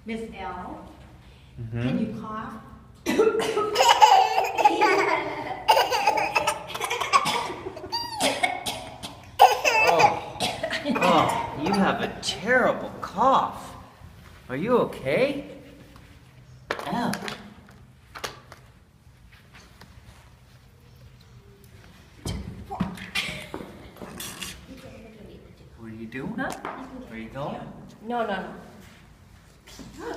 Miss L, Mm-hmm. can you cough? Oh, you have a terrible cough. Are you okay? Al. What are you doing? Huh? Where are you going? No, no, no.